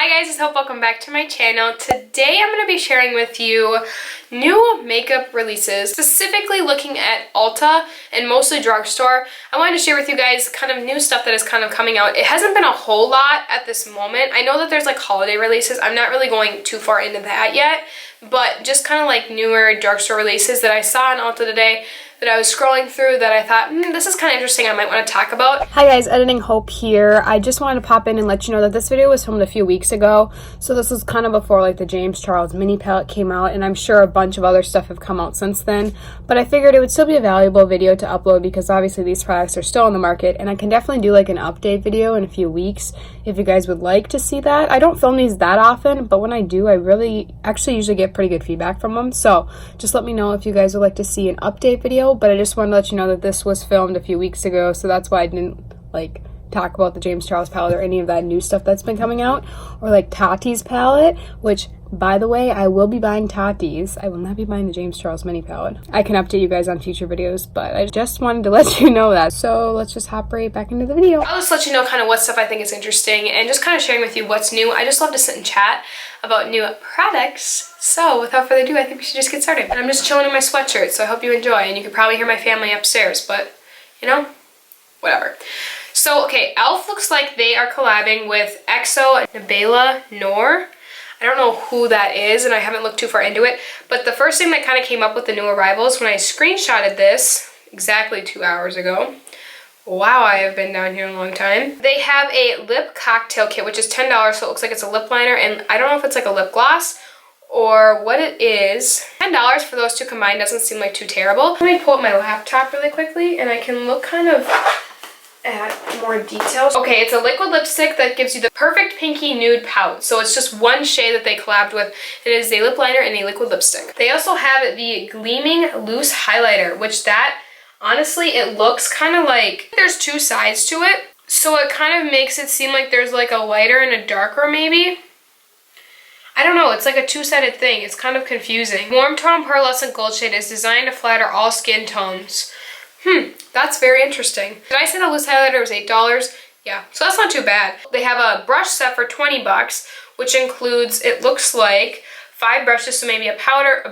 Hi guys, it's Hope. Welcome back to my channel. Today I'm going to be sharing with you new makeup releases, specifically looking at Ulta and mostly Drugstore. I wanted to share with you guys kind of new stuff that is kind of coming out. It hasn't been a whole lot at this moment. I know that there's like holiday releases. I'm not really going too far into that yet, but just kind of like newer Drugstore releases that I saw on Ulta today that I was scrolling through that I thought, this is kind of interesting, I might want to talk about. Hi guys, Editing Hope here. I just wanted to pop in and let you know that this video was filmed a few weeks ago. So this was kind of before like the James Charles mini palette came out, and I'm sure a bunch of other stuff have come out since then. But I figured it would still be a valuable video to upload because obviously these products are still on the market, and I can definitely do like an update video in a few weeks if you guys would like to see that. I don't film these that often, but when I do, I really actually usually get pretty good feedback from them. So just let me know if you guys would like to see an update video. But I just wanted to let you know that this was filmed a few weeks ago, so that's why I didn't like talk about the James Charles palette or any of that new stuff that's been coming out, or like Tati's palette, which by the way, I will be buying Tati's. I will not be buying the James Charles mini palette. I can update you guys on future videos, but I just wanted to let you know that. So let's just hop right back into the video. I'll just let you know kind of what stuff I think is interesting and just kind of sharing with you what's new. I just love to sit and chat about new products. So without further ado, I think we should just get started. And I'm just chilling in my sweatshirt, so I hope you enjoy. And you can probably hear my family upstairs, but you know, whatever. So, okay, e.l.f. looks like they are collabing with xoxo and Nabela Noor. I don't know who that is, and I haven't looked too far into it, but the first thing that kind of came up with the new arrivals when I screenshotted this exactly 2 hours ago. Wow, I have been down here a long time. They have a lip cocktail kit, which is $10, so it looks like it's a lip liner, and I don't know if it's like a lip gloss or what it is. $10 for those two combined doesn't seem like too terrible. Let me pull up my laptop really quickly, and I can look kind of add more details. Okay, it's a liquid lipstick that gives you the perfect pinky nude pout. So it's just one shade that they collabed with. It is a lip liner and a liquid lipstick. They also have the Gleaming loose highlighter, which that, honestly, it looks kind of like there's two sides to it. So it kind of makes it seem like there's like a lighter and a darker maybe. I don't know, it's like a two-sided thing. It's kind of confusing. Warm tone pearlescent gold shade is designed to flatter all skin tones. That's very interesting. Did I say the loose highlighter was $8? Yeah, so that's not too bad. They have a brush set for 20 bucks, which includes, it looks like, 5 brushes, so maybe a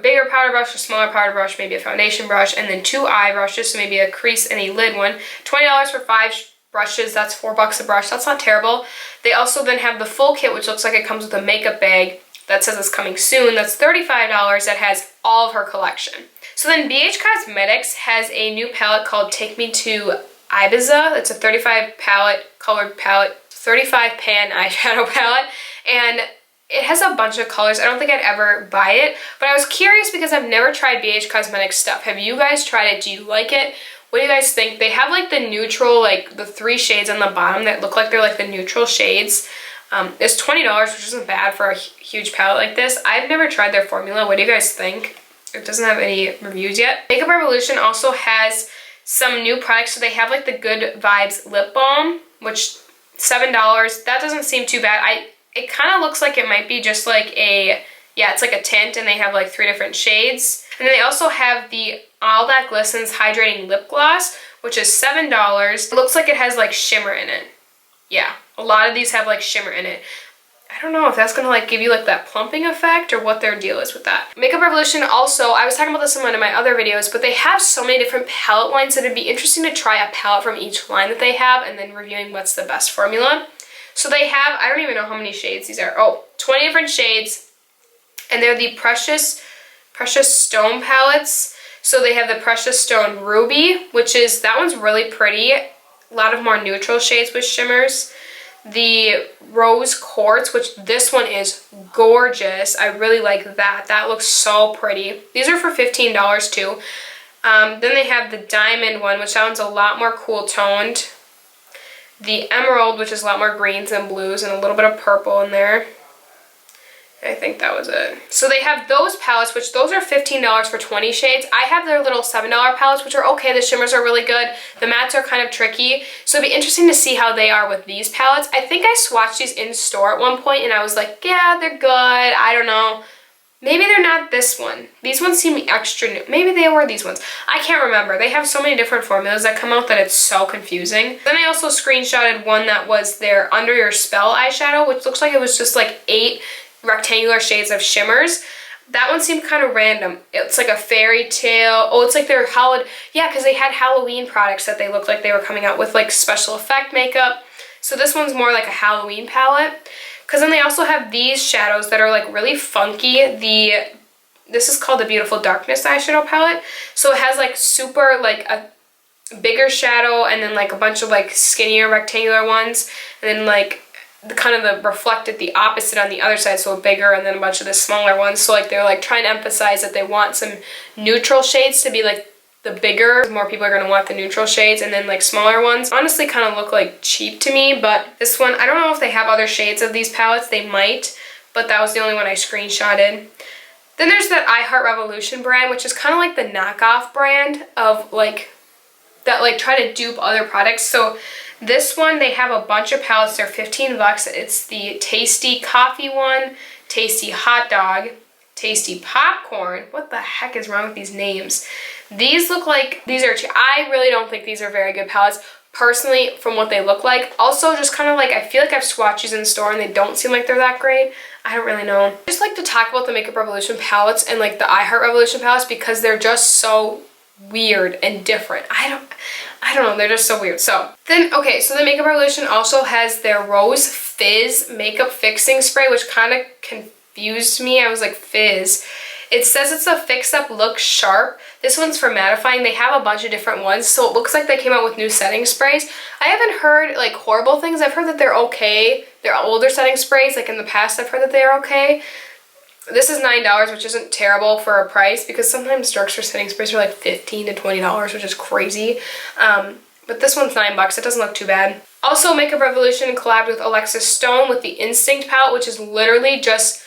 bigger powder brush, a smaller powder brush, maybe a foundation brush, and then 2 eye brushes, so maybe a crease and a lid one. $20 for 5 brushes, that's $4 a brush. That's not terrible. They also then have the full kit, which looks like it comes with a makeup bag that says it's coming soon. That's $35. That has all of her collection. So then BH Cosmetics has a new palette called Take Me to Ibiza. It's a 35 colored palette, 35 pan eyeshadow palette, and it has a bunch of colors. I don't think I'd ever buy it, but I was curious because I've never tried BH Cosmetics stuff. Have you guys tried it? Do you like it? What do you guys think? They have like the neutral, like the 3 shades on the bottom that look like they're like the neutral shades. It's $20, which isn't bad for a huge palette like this. I've never tried their formula. What do you guys think? It doesn't have any reviews yet. Makeup Revolution also has some new products. So they have like the Good Vibes Lip Balm, which $7. That doesn't seem too bad. It kind of looks like it might be just like a, yeah, it's like a tint, and they have like 3 different shades. And then they also have the All That Glistens Hydrating Lip Gloss, which is $7. It looks like it has like shimmer in it. Yeah, a lot of these have like shimmer in it. I don't know if that's gonna like give you like that plumping effect or what their deal is with that. Makeup Revolution also, I was talking about this in one of my other videos, but they have so many different palette lines that it'd be interesting to try a palette from each line that they have and then reviewing what's the best formula. So they have, I don't even know how many shades these are. Oh, 20 different shades, and they're the Precious Stone palettes. So they have the Precious Stone Ruby, which is, that one's really pretty. A lot of more neutral shades with shimmers. The Rose Quartz, which this one is gorgeous. I really like that. That looks so pretty. These are for $15 too. Then they have the Diamond one, which sounds a lot more cool toned. The Emerald, which is a lot more greens and blues and a little bit of purple in there. I think that was it. So they have those palettes, which those are $15 for 20 shades. I have their little $7 palettes, which are okay. The shimmers are really good. The mattes are kind of tricky. So it'd be interesting to see how they are with these palettes. I think I swatched these in store at one point and I was like, yeah, they're good. I don't know. Maybe they're not this one. These ones seem extra new. Maybe they were these ones. I can't remember. They have so many different formulas that come out that it's so confusing. Then I also screenshotted one that was their Under Your Spell eyeshadow, which looks like it was just like 8 rectangular shades of shimmers. That one seemed kind of random. It's like a fairy tale. Oh, it's like their Halloween. Yeah, because they had Halloween products that they looked like they were coming out with, like special effect makeup. So this one's more like a Halloween palette. Because then they also have these shadows that are like really funky. This is called the Beautiful Darkness eyeshadow palette. So it has like super like a bigger shadow and then like a bunch of like skinnier rectangular ones. And then like the reflected the opposite on the other side, so a bigger and then a bunch of the smaller ones. So like they're like trying to emphasize that they want some neutral shades to be like the bigger. More people are going to want the neutral shades, and then like smaller ones honestly kind of look like cheap to me. But this one, I don't know if they have other shades of these palettes. They might, but that was the only one I screenshotted. Then there's that I Heart Revolution brand, which is kind of like the knockoff brand of like that like try to dupe other products. So this one, they have a bunch of palettes. They're 15 bucks. It's the Tasty Coffee one, Tasty Hot Dog, Tasty Popcorn. What the heck is wrong with these names? These look like, these are cheap. I really don't think these are very good palettes, personally, from what they look like. Also, just kind of like, I feel like I've swatched these in the store and they don't seem like they're that great. I don't really know. I just like to talk about the Makeup Revolution palettes and like the I Heart Revolution palettes because they're just so weird and different. I don't know, they're just so weird. So then, okay, so the Makeup Revolution also has their Rose Fizz Makeup Fixing Spray, which kind of confused me. I was like, Fizz. It says it's a fix-up look sharp. This one's for mattifying. They have a bunch of different ones, so it looks like they came out with new setting sprays. I haven't heard like horrible things. I've heard that they're okay. They're older setting sprays. Like in the past, I've heard that they're okay. This is $9, which isn't terrible for a price because sometimes drugstore setting sprays are like $15 to $20, which is crazy. But this one's $9. It doesn't look too bad. Also, Makeup Revolution collabed with Alexis Stone with the Instinct palette, which is literally just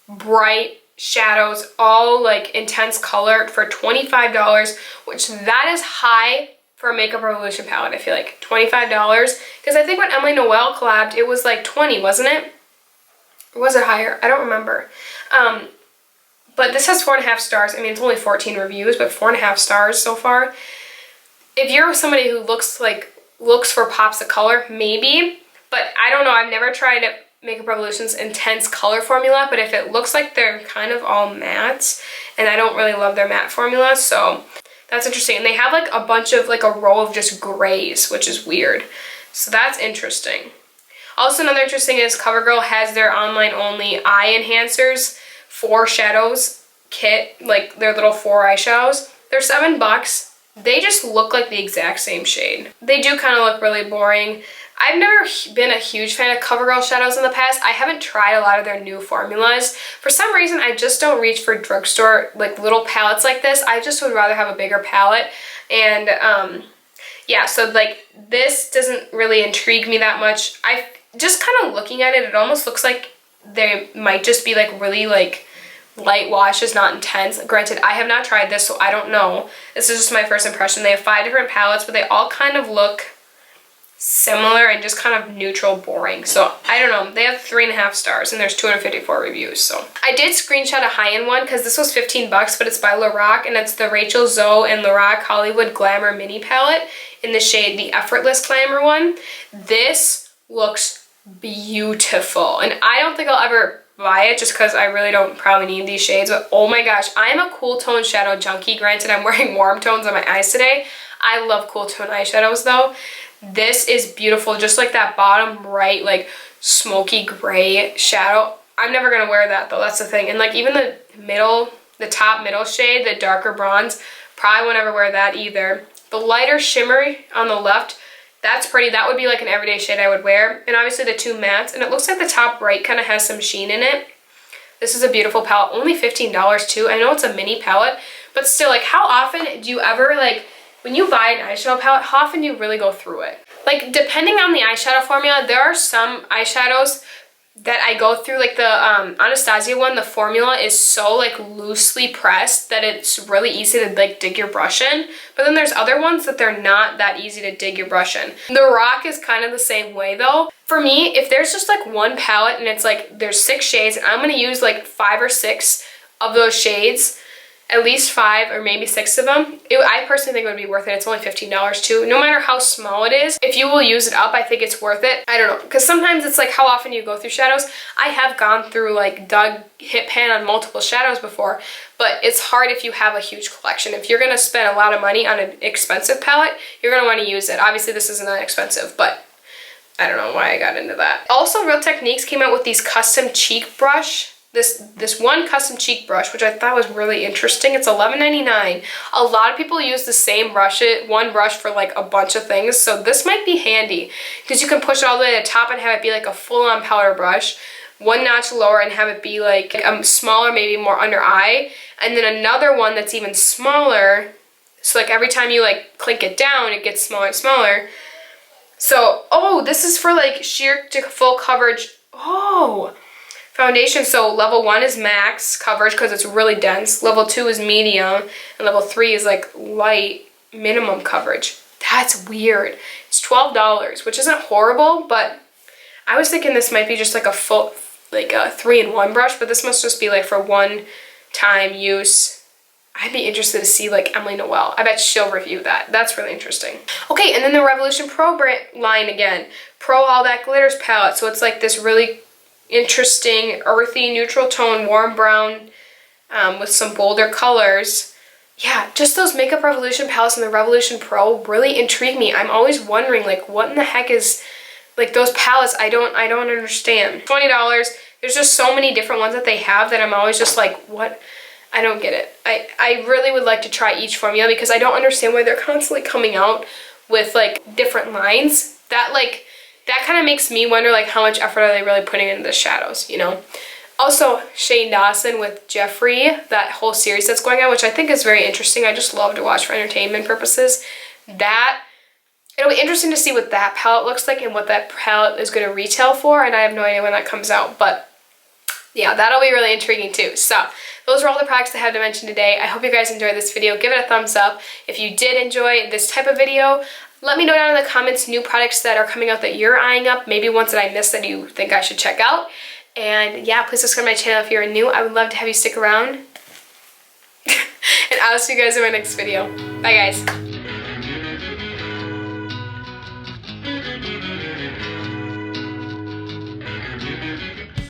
bright shadows, all like intense color for $25, which that is high for a Makeup Revolution palette. I feel like $25, because I think when Emily Noel collabed, it was like 20, wasn't it? Or was it higher? I don't remember. But this has 4.5 stars. I mean, it's only 14 reviews, but 4.5 stars so far. If you're somebody who looks for pops of color, maybe, but I don't know. I've never tried Makeup Revolution's intense color formula, but if it looks like they're kind of all mattes, and I don't really love their matte formula, so that's interesting. And they have like a bunch of like a row of just grays, which is weird. So that's interesting. Also, another interesting is Covergirl has their online only eye enhancers 4 shadows kit, like their little 4 eyeshadows. They're $7. They just look like the exact same shade. They do kind of look really boring. I've never been a huge fan of Covergirl shadows in the past. I haven't tried a lot of their new formulas. For some reason, I just don't reach for drugstore like little palettes like this. I just would rather have a bigger palette. And yeah, so like this doesn't really intrigue me that much. I just kind of looking at it, it almost looks like they might just be like really like light washes, not intense. Granted, I have not tried this, so I don't know. This is just my first impression. They have 5 different palettes, but they all kind of look similar and just kind of neutral, boring. So I don't know. They have 3.5 stars and there's 254 reviews. So I did screenshot a high-end one because this was $15, but it's by Lorac, and it's the Rachel Zoe and Lorac Hollywood Glamour mini palette in the shade the Effortless Glamour one. This looks beautiful, and I don't think I'll ever buy it just because I really don't probably need these shades, but oh my gosh, I am a cool tone shadow junkie. Granted, I'm wearing warm tones on my eyes today. I love cool tone eyeshadows though. This is beautiful, just like that bottom right like smoky gray shadow. I'm never gonna wear that though, that's the thing. And like even the top middle shade, the darker bronze, probably won't ever wear that either. The lighter shimmer on the left, that's pretty. That would be like an everyday shade I would wear. And obviously the 2 mattes, and it looks like the top right kind of has some sheen in it. This is a beautiful palette, only $15 too. I know it's a mini palette, but still, like how often do you ever like, when you buy an eyeshadow palette, how often do you really go through it? Like, depending on the eyeshadow formula, there are some eyeshadows that I go through, like the Anastasia one, the formula is so like loosely pressed that it's really easy to like dig your brush in. But then there's other ones that they're not that easy to dig your brush in. The Rock is kind of the same way though. For me, if there's just like one palette and it's like there's 6 shades and I'm gonna use like 5 or 6 of those shades, at least 5 or maybe 6 of them. I personally think it would be worth it. It's only $15 too. No matter how small it is, if you will use it up, I think it's worth it. I don't know, because sometimes it's like how often you go through shadows. I have gone through like Doug hit pan on multiple shadows before, but it's hard if you have a huge collection. If you're gonna spend a lot of money on an expensive palette, you're gonna want to use it. Obviously this isn't that expensive, but I don't know why I got into that. Also, Real Techniques came out with these custom cheek brush. This one custom cheek brush, which I thought was really interesting. It's $11.99. A lot of people use the same one brush for like a bunch of things, so this might be handy because you can push it all the way to the top and have it be like a full-on powder brush, one notch lower and have it be like smaller, maybe more under eye, and then another one that's even smaller, so like every time you like clink it down, it gets smaller and smaller. So, oh, this is for like sheer to full coverage. Oh, foundation. So level 1 is max coverage because it's really dense. Level 2 is medium. And level 3 is like light minimum coverage. That's weird. It's $12, which isn't horrible, but I was thinking this might be just like a full, like a 3-in-1 brush, but this must just be like for one time use. I'd be interested to see like Emily Noel. I bet she'll review that. That's really interesting. Okay, and then the Revolution Pro brand line again. Pro All That Glitters palette. So it's like this really interesting earthy neutral tone warm brown with some bolder colors. Yeah, just those Makeup Revolution palettes and the Revolution Pro really intrigue me. I'm always wondering like what in the heck is like those palettes. I don't understand. $20. There's just so many different ones that they have that I'm always just like, what? I don't get it. I really would like to try each formula because I don't understand why they're constantly coming out with like different lines. That kind of makes me wonder like how much effort are they really putting into the shadows, you know? Also, Shane Dawson with Jeffree, that whole series that's going on, which I think is very interesting. I just love to watch for entertainment purposes. It'll be interesting to see what that palette looks like and what that palette is going to retail for, and I have no idea when that comes out, but yeah, that'll be really intriguing too. So those are all the products I had to mention today. I hope you guys enjoyed this video. Give it a thumbs up. If you did enjoy this type of video, let me know down in the comments new products that are coming out that you're eyeing up, maybe ones that I missed that you think I should check out. And yeah, please subscribe to my channel if you're new. I would love to have you stick around. And I'll see you guys in my next video. Bye guys.